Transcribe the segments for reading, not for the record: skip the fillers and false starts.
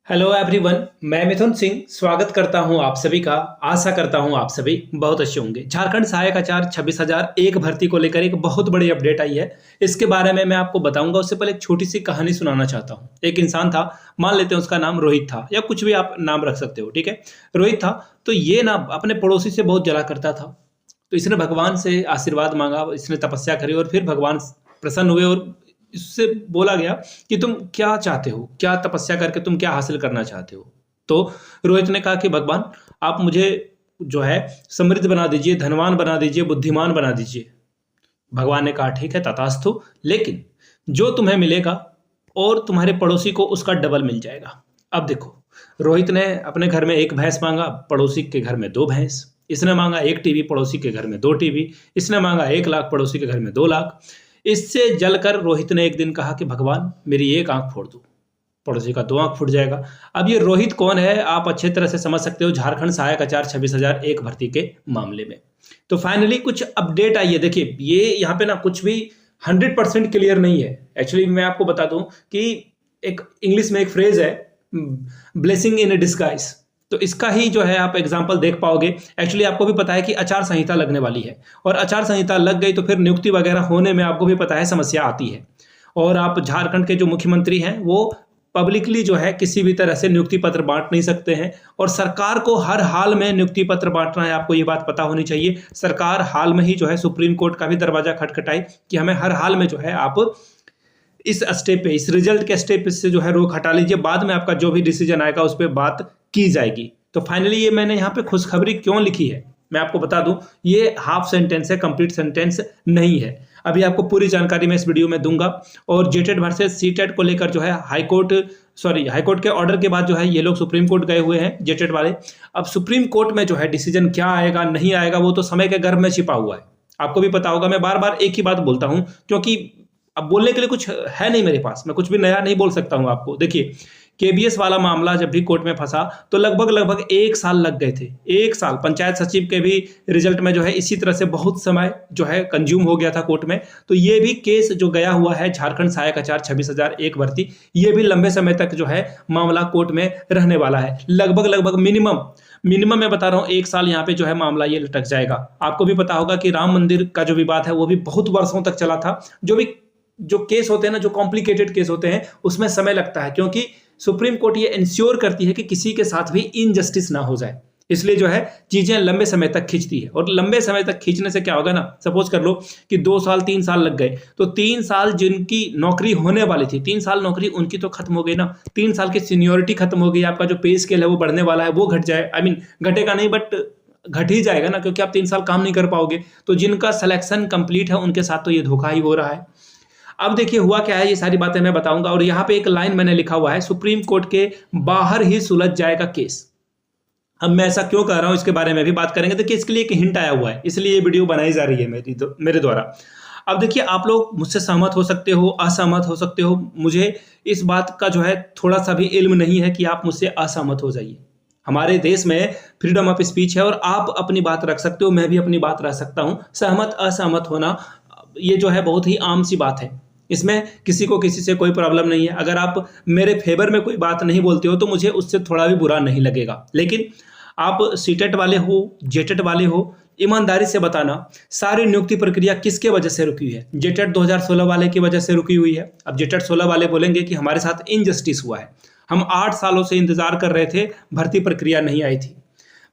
Hello everyone. मैं मिथुन सिंह स्वागत करता हूं आप सभी का। आशा करता हूं आप सभी बहुत अच्छे होंगे। झारखंड सहायक आचार्य 26,001 भर्ती को लेकर एक बहुत बड़ी अपडेट आई है। इसके बारे में मैं आपको बताऊंगा। उससे पहले एक छोटी सी कहानी सुनाना चाहता हूं। एक इंसान था, मान लेते हैं उसका नाम रोहित था, या कुछ भी आप नाम रख सकते हो, ठीक है। रोहित था तो ये ना अपने पड़ोसी से बहुत जला करता था। तो इसने भगवान से आशीर्वाद मांगा, इसने तपस्या करी और फिर भगवान प्रसन्न हुए और इससे बोला गया कि तुम क्या चाहते हो, क्या तपस्या करके तुम क्या हासिल करना चाहते हो। तो रोहित ने कहा कि भगवान आप मुझे जो है समृद्ध बना दीजिए, धनवान बना दीजिए, बुद्धिमान बना दीजिए। भगवान ने कहा ठीक है तथास्तु, लेकिन जो तुम्हें मिलेगा और तुम्हारे पड़ोसी को उसका डबल मिल जाएगा। अब देखो, रोहित ने अपने घर में एक भैंस मांगा, पड़ोसी के घर में दो भैंस। इसने मांगा एक टीवी, पड़ोसी के घर में दो टीवी। इसने मांगा 1 लाख, पड़ोसी के घर में 2 लाख। इससे जलकर रोहित ने एक दिन कहा कि भगवान मेरी एक आंख फोड़ दो, पड़ोसी का 2 आंख फूट जाएगा। अब ये रोहित कौन है आप अच्छे तरह से समझ सकते हो, झारखंड सहायक आचार्य 26,001 भर्ती के मामले में। तो फाइनली कुछ अपडेट आई है। देखिए ये यहाँ पे ना कुछ भी 100% क्लियर नहीं है। एक्चुअली मैं आपको बता दूं कि एक इंग्लिश में एक फ्रेज है, ब्लेसिंग इन डिस्गाइज। तो इसका ही जो है आप एग्जाम्पल देख पाओगे। एक्चुअली आपको भी पता है कि आचार संहिता लगने वाली है, और आचार संहिता लग गई तो फिर नियुक्ति वगैरह होने में आपको भी पता है समस्या आती है। और आप झारखंड के जो मुख्यमंत्री हैं वो पब्लिकली जो है किसी भी तरह से नियुक्ति पत्र बांट नहीं सकते हैं, और सरकार को हर हाल में नियुक्ति पत्र बांटना है। आपको ये बात पता होनी चाहिए। सरकार हाल में ही जो है सुप्रीम कोर्ट का भी दरवाजा खटखटाई कि हमें हर हाल में जो है आप इस स्टेप पे, इस रिजल्ट के स्टेप से जो है रोक हटा लीजिए। बाद में आपका जो भी डिसीजन आएगा उस पर बात की जाएगी। तो फाइनली ये मैंने यहाँ पे खुशखबरी क्यों लिखी है मैं आपको बता दूं। ये हाफ सेंटेंस है, कंप्लीट सेंटेंस नहीं है। अभी आपको पूरी जानकारी मैं इस वीडियो में दूंगा। और जेटेट वर्सेस सीटेट को लेकर जो है हाईकोर्ट के ऑर्डर के बाद जो है ये लोग सुप्रीम कोर्ट गए हुए हैं जेटेट वाले। अब सुप्रीम कोर्ट में जो है डिसीजन क्या आएगा नहीं आएगा वो तो समय के गर्भ में छिपा हुआ है। आपको भी पता होगा, मैं बार बार एक ही बात बोलता हूं क्योंकि अब बोलने के लिए कुछ है नहीं मेरे पास, मैं कुछ भी नया नहीं बोल सकता हूं आपको। देखिए केबीएस वाला मामला जब भी कोर्ट में फंसा तो लगभग 1 साल लग गए थे। 1 साल पंचायत सचिव के भी रिजल्ट में जो है इसी तरह से बहुत समय जो है कंज्यूम हो गया था कोर्ट में। तो ये भी केस जो गया हुआ है झारखंड सहायक आचार्य 26,001 भर्ती, ये भी लंबे समय तक जो है मामला कोर्ट में रहने वाला है। लगभग मिनिमम मैं बता रहा हूँ 1 साल यहाँ पे जो है मामला ये लटक जाएगा। आपको भी पता होगा कि राम मंदिर का जो विवाद है वो भी बहुत वर्षों तक चला था। जो केस होते हैं ना, जो कॉम्प्लिकेटेड केस होते हैं उसमें समय लगता है, क्योंकि सुप्रीम कोर्ट ये इंश्योर करती है कि किसी के साथ भी इनजस्टिस ना हो जाए। इसलिए जो है चीजें लंबे समय तक खींचती है। और लंबे समय तक खींचने से क्या होगा ना, सपोज कर लो कि 2 साल 3 साल लग गए, तो 3 साल जिनकी नौकरी होने वाली थी, 3 साल नौकरी उनकी तो खत्म हो गई ना। 3 साल की सीनियोरिटी खत्म हो गई, आपका जो पे स्केल है वो बढ़ने वाला है, वो घट जाए। घटेगा नहीं बट घट ही जाएगा ना, क्योंकि आप 3 साल काम नहीं कर पाओगे। तो जिनका सिलेक्शन कंप्लीट है उनके साथ तो ये धोखा ही हो रहा है। अब देखिए हुआ क्या है, ये सारी बातें मैं बताऊंगा। और यहाँ पे एक लाइन मैंने लिखा हुआ है, सुप्रीम कोर्ट के बाहर ही सुलझ जाएगा केस। अब मैं ऐसा क्यों कह रहा हूं इसके बारे में भी बात करेंगे। देखिए इसके लिए एक हिंट आया हुआ है, इसलिए ये वीडियो बनाई जा रही है मेरे द्वारा। अब देखिए आप लोग मुझसे सहमत हो सकते हो, असहमत हो सकते हो। मुझे इस बात का जो है थोड़ा सा भी इल्म नहीं है कि आप मुझसे असहमत हो जाइए। हमारे देश में फ्रीडम ऑफ स्पीच है और आप अपनी बात रख सकते हो, मैं भी अपनी बात रख सकता हूं। सहमत असहमत होना ये जो है बहुत ही आम सी बात है, इसमें किसी को किसी से कोई प्रॉब्लम नहीं है। अगर आप मेरे फेवर में कोई बात नहीं बोलते हो तो मुझे उससे थोड़ा भी बुरा नहीं लगेगा। लेकिन आप सीटेट वाले हो, जेटेट वाले हो, ईमानदारी से बताना सारी नियुक्ति प्रक्रिया किसके वजह से रुकी है। जेटेट 2016 वाले की वजह से रुकी हुई है। अब जेटेट 16 वाले बोलेंगे कि हमारे साथ इनजस्टिस हुआ है, हम 8 सालों से इंतजार कर रहे थे, भर्ती प्रक्रिया नहीं आई थी।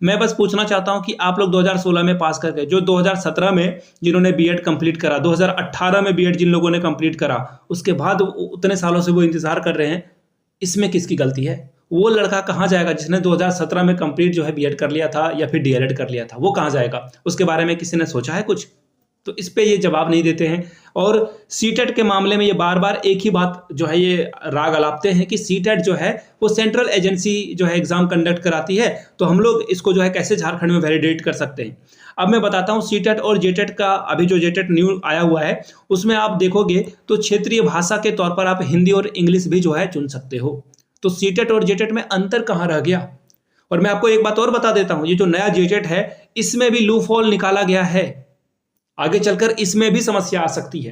मैं बस पूछना चाहता हूं कि आप लोग 2016 में पास कर गए, जो 2017 में जिन्होंने बीएड कंप्लीट करा, 2018 में बीएड जिन लोगों ने कंप्लीट करा, उसके बाद उतने सालों से वो इंतजार कर रहे हैं, इसमें किसकी गलती है। वो लड़का कहाँ जाएगा जिसने 2017 में कंप्लीट जो है बीएड कर लिया था या फिर डीएलएड कर लिया था, वो कहाँ जाएगा। उसके बारे में किसी ने सोचा है कुछ? तो इस पे ये जवाब नहीं देते हैं। और सीटेट के मामले में ये बार बार एक ही बात जो है ये राग अलापते हैं कि सीटेट जो है वो सेंट्रल एजेंसी जो है एग्जाम कंडक्ट कराती है, तो हम लोग इसको जो है कैसे झारखंड में वैलिडेट कर सकते हैं। अब मैं बताता हूँ सीटेट और जेटेट का। अभी जो जेटेट न्यू आया हुआ है उसमें आप देखोगे तो क्षेत्रीय भाषा के तौर पर आप हिंदी और इंग्लिश भी जो है चुन सकते हो। तो सीटेट और जेटेट में अंतर कहाँ रह गया। और मैं आपको एक बात और बता देता हूँ, ये जो नया जेटेट है इसमें भी लूप होल निकाला गया है। आगे चलकर इसमें भी समस्या आ सकती है,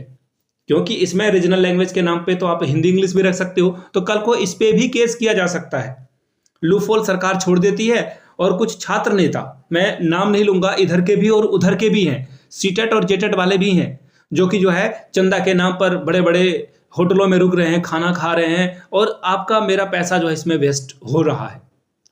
क्योंकि इसमें रीजनल लैंग्वेज के नाम पे तो आप हिंदी इंग्लिश भी रख सकते हो, तो कल को इस पे भी केस किया जा सकता है। लूफहोल सरकार छोड़ देती है और कुछ छात्र नेता, मैं नाम नहीं लूंगा, इधर के भी और उधर के भी हैं, सीटेट और जेटेट वाले भी हैं, जो कि जो है चंदा के नाम पर बड़े बड़े होटलों में रुक रहे हैं, खाना खा रहे हैं और आपका मेरा पैसा जो है इसमें वेस्ट हो रहा है।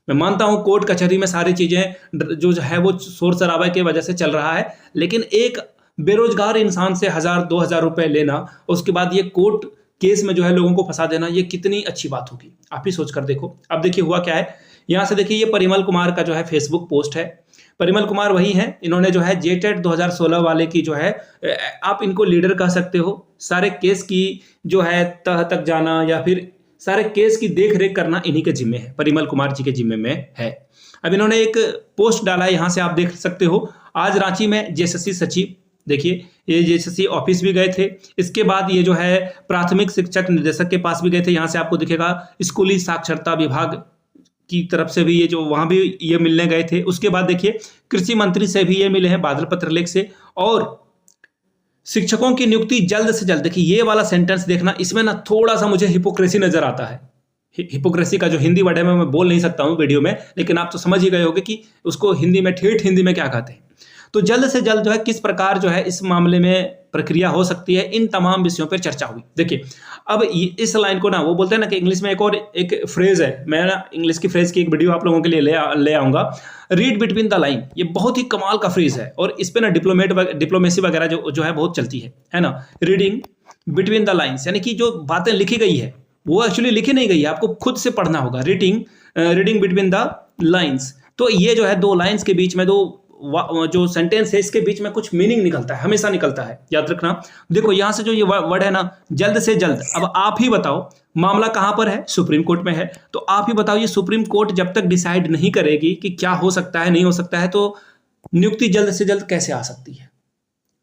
मैं मानता हूं कोर्ट कचहरी में सारी चीजें जो है वो शोर शराबा की वजह से चल रहा है, लेकिन एक बेरोजगार इंसान से 1000-2000 रुपए लेना, उसके बाद ये कोर्ट केस में जो है लोगों को फंसा देना, ये कितनी अच्छी बात होगी, आप ही सोच कर देखो। अब देखिए हुआ क्या है, यहां से देखिए ये परिमल कुमार का जो है फेसबुक पोस्ट है। परिमल कुमार वही हैं, इन्होंने जो है जेटेट 2016 वाले की जो है, आप इनको लीडर कह सकते हो, सारे केस की जो है तह तक जाना या फिर सारे केस की देख रेख करना इन्हीं के जिम्मे है, परिमल कुमार जी के जिम्मे में है। अब इन्होंने एक पोस्ट डाला है, यहां से आप देख सकते हो, आज रांची में जेएसएससी सचिव, देखिए ये जेएसएससी ऑफिस भी गए थे, इसके बाद ये जो है प्राथमिक शिक्षक निदेशक के पास भी गए थे, यहां से आपको दिखेगा स्कूली साक्षरता विभाग की तरफ से भी ये जो वहां भी ये मिलने गए थे। उसके बाद देखिए कृषि मंत्री से भी ये मिले हैं बादल पत्रलेख से, और शिक्षकों की नियुक्ति जल्द से जल्द। देखिए ये वाला सेंटेंस देखना, इसमें ना थोड़ा सा मुझे हिपोक्रेसी नजर आता है। हिपोक्रेसी का जो हिंदी वर्ड है मैं बोल नहीं सकता हूं वीडियो में, लेकिन आप तो समझ ही गए होंगे कि उसको हिंदी में, ठेठ हिंदी में क्या कहते हैं। तो जल्द से जल्द जो है किस प्रकार जो है इस मामले में प्रक्रिया हो सकती है, इन तमाम विषयों पर चर्चा हुई। देखिए अब इस लाइन को ना वो बोलते हैं ना कि इंग्लिश में एक फ्रेज है, मैं ना इंग्लिश की फ्रेज की एक वीडियो आप लोगों के लिए ले आऊंगा, रीड बिटवीन द लाइन। ये बहुत ही कमाल का फ्रेज है और इस पे ना डिप्लोमेसी वगैरह जो है बहुत चलती है ना। रीडिंग बिटवीन द लाइन्स, यानी कि जो बातें लिखी गई है वो एक्चुअली लिखी नहीं गई है, आपको खुद से पढ़ना होगा। रीडिंग बिटवीन द लाइन्स, तो ये जो है दो लाइन्स के बीच में, दो जो सेंटेंस है इसके बीच में कुछ मीनिंग निकलता है, हमेशा निकलता है, याद रखना। देखो यहां से जो ये वर्ड है ना, जल्द से जल्द, अब आप ही बताओ मामला कहां पर है, सुप्रीम कोर्ट में है, तो आप ही बताओ ये सुप्रीम कोर्ट जब तक डिसाइड नहीं करेगी कि क्या हो सकता है नहीं हो सकता है, तो नियुक्ति जल्द से जल्द कैसे आ सकती है।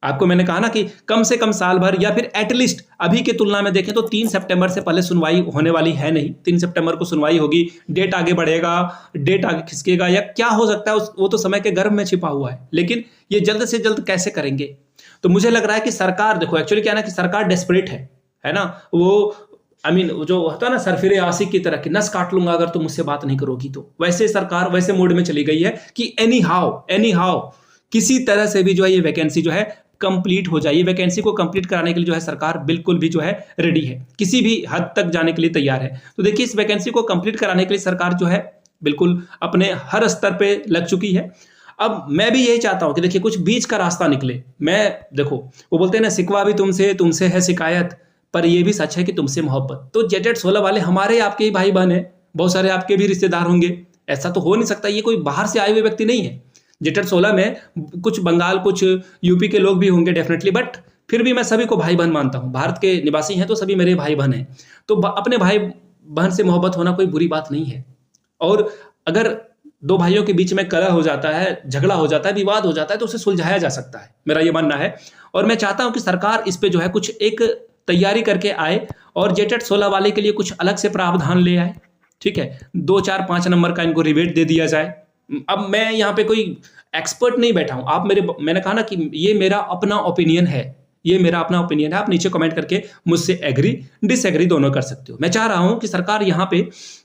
आपको मैंने कहा ना कि कम से कम साल भर या फिर एटलीस्ट अभी की तुलना में देखें तो 3 सितंबर से पहले सुनवाई होने वाली है नहीं। 3 सितंबर को सुनवाई होगी, डेट आगे बढ़ेगा, डेट आगे खिसकेगा या क्या हो सकता है वो तो समय के गर्भ में छिपा हुआ है, लेकिन ये जल्द से जल्द कैसे करेंगे। तो मुझे लग रहा है कि सरकार, देखो एक्चुअली क्या है ना कि सरकार डेस्परेट है ना, वो जो होता है ना सरफिरे आशिक की तरह कि नस काट लूंगा अगर तुम मुझसे बात नहीं करोगी, तो वैसे सरकार वैसे मोड में चली गई है कि एनी हाउ किसी तरह से भी जो है ये वैकेंसी जो है कंप्लीट हो जाए। ये वैकेंसी को कंप्लीट कराने के लिए जो है सरकार बिल्कुल भी जो है रेडी है, किसी भी हद तक जाने के लिए तैयार है। तो देखिए इस वैकेंसी को कंप्लीट कराने के लिए सरकार जो है बिल्कुल अपने हर स्तर पे लग चुकी है। अब मैं भी यही चाहता हूं कि देखिए कुछ बीच का रास्ता निकले। मैं देखो वो बोलते हैं ना, सिकवा भी तुमसे है शिकायत, पर यह भी सच है कि तुमसे मोहब्बत। तो जेटेट 16 वाले हमारे आपके ही भाई बहन है, बहुत सारे आपके भी रिश्तेदार होंगे, ऐसा तो हो नहीं सकता, ये कोई बाहर से आए हुए व्यक्ति नहीं है। जेटेट 16 में कुछ बंगाल, कुछ यूपी के लोग भी होंगे डेफिनेटली, बट फिर भी मैं सभी को भाई बहन मानता हूं। भारत के निवासी हैं तो सभी मेरे भाई बहन हैं, तो अपने भाई बहन से मोहब्बत होना कोई बुरी बात नहीं है। और अगर दो भाइयों के बीच में कलह हो जाता है, झगड़ा हो जाता है, विवाद हो जाता है, तो उसे सुलझाया जा सकता है, मेरा ये मानना है। और मैं चाहता हूं कि सरकार इस पे जो है कुछ एक तैयारी करके आए और जेटेट 16 वाले के लिए कुछ अलग से प्रावधान ले आए, ठीक है। 2, 4, 5 नंबर का इनको रिबेट दे दिया जाए। अब मैं यहाँ पे कोई एक्सपर्ट नहीं बैठा हूं, मैंने कहा ना कि ये मेरा अपना ओपिनियन है, ये मेरा अपना ओपिनियन है। आप नीचे कमेंट करके मुझसे एग्री डिसएग्री दोनों कर सकते हो। मैं चाह रहा हूं कि सरकार यहाँ पे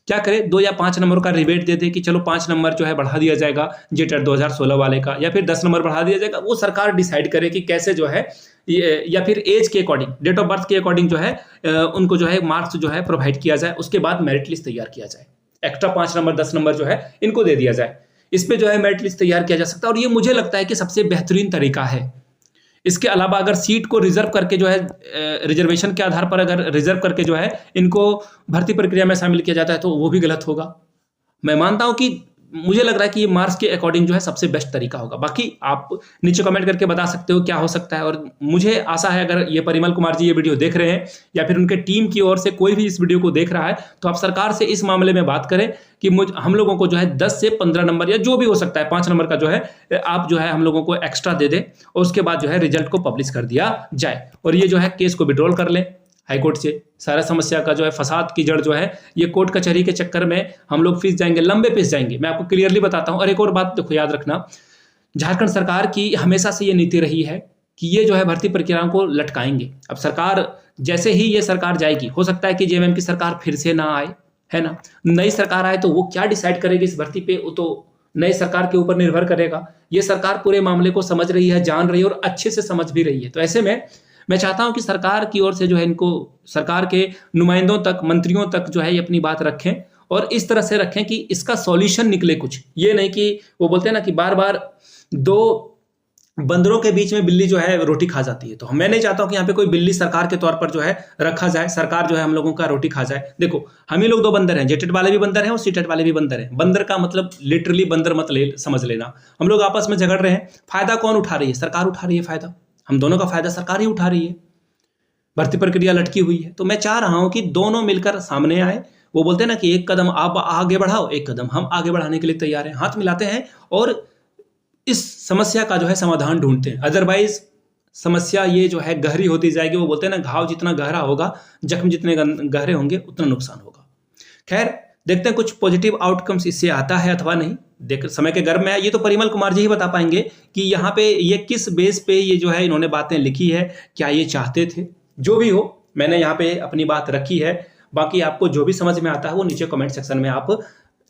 क्या करे, 2 या 5 नंबर का रिबेट दे दे कि चलो 5 नंबर जो है बढ़ा दिया जाएगा जेटेट 2016 वाले का, या फिर 10 नंबर बढ़ा दिया जाएगा। वो सरकार डिसाइड करे कि कैसे जो है, या फिर एज के अकॉर्डिंग, डेट ऑफ बर्थ के अकॉर्डिंग जो है उनको जो है मार्क्स जो है प्रोवाइड किया जाए। उसके बाद मेरिट लिस्ट तैयार किया जाए, एक्स्ट्रा 5 नंबर 10 नंबर जो है इनको दे दिया जाए। इस पे जो है मेरिट लिस्ट तैयार किया जा सकता है और ये मुझे लगता है कि सबसे बेहतरीन तरीका है। इसके अलावा अगर सीट को रिजर्व करके जो है, रिजर्वेशन के आधार पर अगर रिजर्व करके जो है इनको भर्ती प्रक्रिया में शामिल किया जाता है तो वो भी गलत होगा। मैं मानता हूं कि मुझे लग रहा है कि ये मार्क्स के अकॉर्डिंग जो है सबसे बेस्ट तरीका होगा। बाकी आप नीचे कमेंट करके बता सकते हो क्या हो सकता है। और मुझे आशा है अगर ये परिमल कुमार जी ये वीडियो देख रहे हैं या फिर उनके टीम की ओर से कोई भी इस वीडियो को देख रहा है, तो आप सरकार से इस मामले में बात करें कि हम लोगों को जो है 10 से 15 नंबर या जो भी हो सकता है 5 नंबर का जो है आप जो है हम लोगों को एक्स्ट्रा दे दें और उसके बाद जो है रिजल्ट को पब्लिश कर दिया जाए और ये जो है केस को विड्रॉल कर लें हाईकोर्ट से। सारा समस्या का जो है फसाद की जड़ जो है ये कोर्ट कचहरी के चक्कर में हम लोग फंस जाएंगे, लंबे फंस जाएंगे। मैं आपको क्लियरली बताता हूं। और एक और बात देखो, याद रखना, झारखंड सरकार की हमेशा से ये नीति रही है कि ये जो है भर्ती प्रक्रियाओं को लटकाएंगे। अब सरकार जैसे ही ये सरकार जाएगी, हो सकता है कि जेएमएम की सरकार फिर से ना आए, है ना। नई सरकार आए तो वो क्या डिसाइड करेगी इस भर्ती पे, वो तो नई सरकार के ऊपर निर्भर करेगा। ये सरकार पूरे मामले को समझ रही है, जान रही है और अच्छे से समझ भी रही है। तो ऐसे में मैं चाहता हूं कि सरकार की ओर से जो है इनको, सरकार के नुमाइंदों तक, मंत्रियों तक जो है ये अपनी बात रखें और इस तरह से रखें कि इसका सॉल्यूशन निकले कुछ। ये नहीं कि वो बोलते हैं ना कि बार बार दो बंदरों के बीच में बिल्ली जो है रोटी खा जाती है। तो मैं नहीं चाहता हूं कि यहाँ पे कोई बिल्ली सरकार के तौर पर जो है रखा जाए, सरकार जो है हम लोगों का रोटी खा जाए। देखो हम ही लोग दो बंदर हैं, जेटेड वाले भी बंदर हैं और सीटेड वाले भी बंदर हैं। बंदर का मतलब लिटरली बंदर मत समझ लेना। हम लोग आपस में झगड़ रहे हैं, फायदा कौन उठा रही है? सरकार उठा रही है फायदा। हम दोनों का फायदा सरकार ही उठा रही है। भर्ती प्रक्रिया लटकी हुई है। तो मैं चाह रहा हूं कि दोनों मिलकर सामने आए। वो बोलते हैं ना कि एक कदम आप आगे बढ़ाओ, एक कदम हम आगे बढ़ाने के लिए तैयार हैं। हाथ मिलाते हैं और इस समस्या का जो है समाधान ढूंढते हैं। अदरवाइज समस्या ये जो है गहरी होती जाएगी। वो बोलते हैं ना, घाव जितना गहरा होगा, जख्म जितने गहरे होंगे उतना नुकसान होगा। खैर देखते हैं कुछ पॉजिटिव आउटकम्स इससे आता है अथवा नहीं। देख समय के गर्भ में है, ये तो परिमल कुमार जी ही बता पाएंगे कि यहाँ पे ये किस बेस पे ये जो है इन्होंने बातें लिखी है, क्या ये चाहते थे। जो भी हो, मैंने यहाँ पे अपनी बात रखी है। बाकी आपको जो भी समझ में आता है वो नीचे कमेंट सेक्शन में आप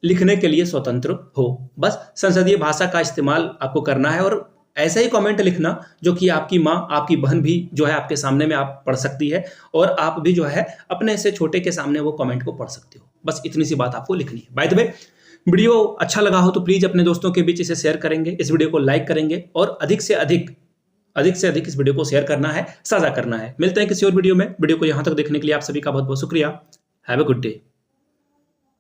लिखने के लिए स्वतंत्र हो। बस संसदीय भाषा का इस्तेमाल आपको करना है और ऐसे ही कमेंट लिखना जो कि आपकी माँ, आपकी बहन भी जो है आपके सामने में आप पढ़ सकती है और आप भी जो है अपने से छोटे के सामने वो कमेंट को पढ़ सकते हो। बस इतनी सी बात आपको लिखनी है। बाय द वे, वीडियो अच्छा लगा हो तो प्लीज अपने दोस्तों के बीच इसे शेयर करेंगे, इस वीडियो को लाइक करेंगे और अधिक से अधिक इस वीडियो को शेयर करना है, साझा करना है। मिलते हैं किसी और वीडियो में। वीडियो को यहाँ तक देखने के लिए आप सभी का बहुत बहुत शुक्रिया। Have a good day.